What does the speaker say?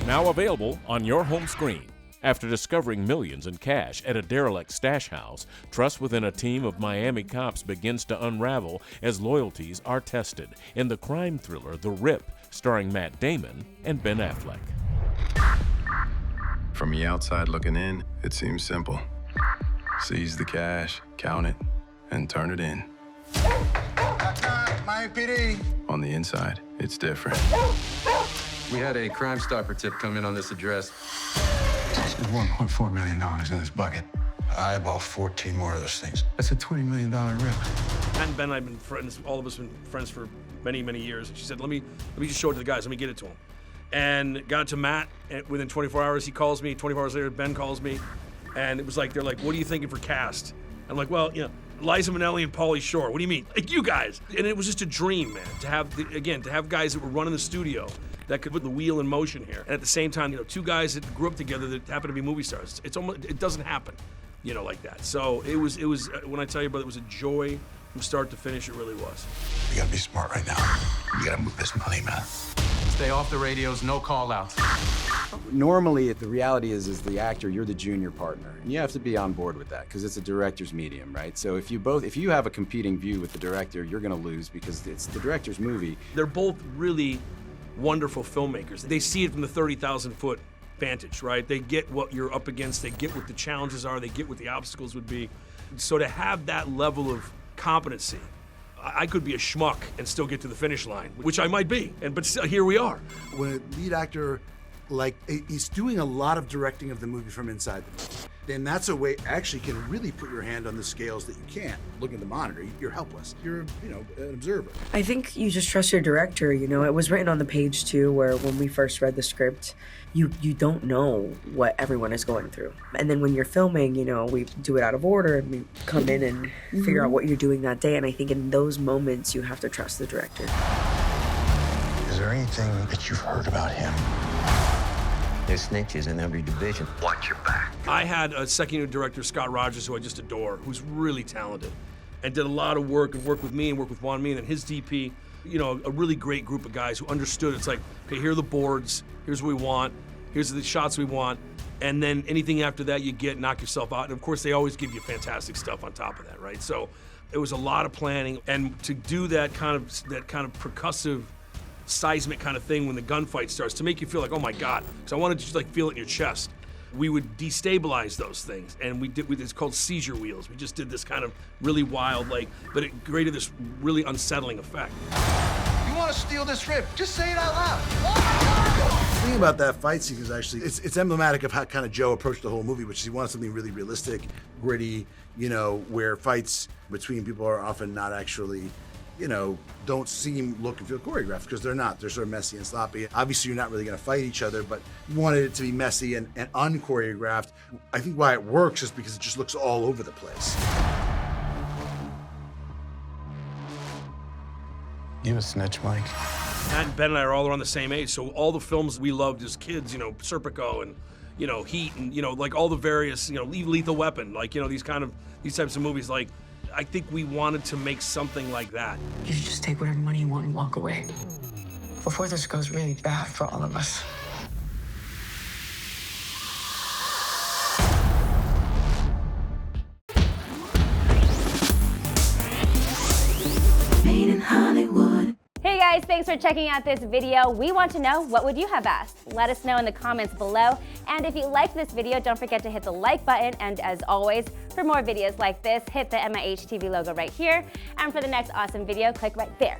Now available on your home screen. After discovering millions in cash at a derelict stash house, trust within a team of Miami cops begins to unravel as loyalties are tested in the crime thriller The Rip, starring Matt Damon and Ben Affleck. From the outside looking in, it seems simple. Seize the cash, count it, and turn it in. Miami PD. On the inside, it's different. We had a Crime Stopper tip come in on this address. There's $1.4 million in this bucket. I bought 14 more of those things. That's a $20 million rip. Matt and Ben and I have been friends, all of us have been friends for many, many years. And she said, let me just show it to the guys, let me get it to them. And got it to Matt, and within 24 hours, he calls me. 24 hours later, Ben calls me. And it was like, they're like, what are you thinking for cast? I'm like, well, you know, Liza Minnelli and Pauly Shore. What do you mean? Like, you guys. And it was just a dream, man, to have guys that were running the studio that could put the wheel in motion here. And at the same time, you know, two guys that grew up together that happen to be movie stars. It doesn't happen, you know, like that. So it was when I tell you, brother, it was a joy from start to finish. It really was. You gotta be smart right now. You gotta move this money, man. Stay off the radios, no call-outs. Normally, the reality is the actor, you're the junior partner. And you have to be on board with that because it's a director's medium, right? So if you have a competing view with the director, you're gonna lose because it's the director's movie. They're both really wonderful filmmakers. They see it from the 30,000-foot vantage, right? They get what you're up against, they get what the challenges are, they get what the obstacles would be. So to have that level of competency, I could be a schmuck and still get to the finish line, which I might be, but still, here we are. When a lead actor, like, he's doing a lot of directing of the movie from inside the movie, then that's a way actually can really put your hand on the scales that you can't. Looking at the monitor, you're helpless. You're, you know, an observer. I think you just trust your director, you know. It was written on the page too, where when we first read the script, you don't know what everyone is going through. And then when you're filming, you know, we do it out of order and we come in and figure out what you're doing that day. And I think in those moments, you have to trust the director. Is there anything that you've heard about him? There's snitches in every division. Watch your back. I had a second unit director, Scott Rogers, who I just adore, who's really talented and did a lot of work and worked with me and worked with Juan Min and his DP. You know, a really great group of guys who understood. It's like, okay, here are the boards, here's what we want, here's the shots we want, and then anything after that you get, knock yourself out. And of course, they always give you fantastic stuff on top of that, right? So it was a lot of planning, and to do that kind of percussive, seismic kind of thing when the gunfight starts, to make you feel like, oh my God, because I wanted to just like feel it in your chest. We would destabilize those things, and it's called seizure wheels. We just did this kind of really wild, but it created this really unsettling effect. You want to steal this rip? Just say it out loud. The thing about that fight scene is actually, it's emblematic of how kind of Joe approached the whole movie, which is he wanted something really realistic, gritty, you know, where fights between people are often not actually, you know, don't look and feel choreographed, because they're not. They're sort of messy and sloppy. Obviously, you're not really going to fight each other, but you wanted it to be messy and unchoreographed. I think why it works is because it just looks all over the place. You a snitch, Mike? Matt and Ben and I are all around the same age, so all the films we loved as kids, you know, Serpico and, you know, Heat and, you know, like all the various, you know, Lethal Weapon, like, you know, these types of movies, like, I think we wanted to make something like that. You should just take whatever money you want and walk away before this goes really bad for all of us. Made in Hollywood. Hey guys, thanks for checking out this video. We want to know, what would you have asked? Let us know in the comments below. And if you liked this video, don't forget to hit the like button. And as always, for more videos like this, hit the MIH TV logo right here. And for the next awesome video, click right there.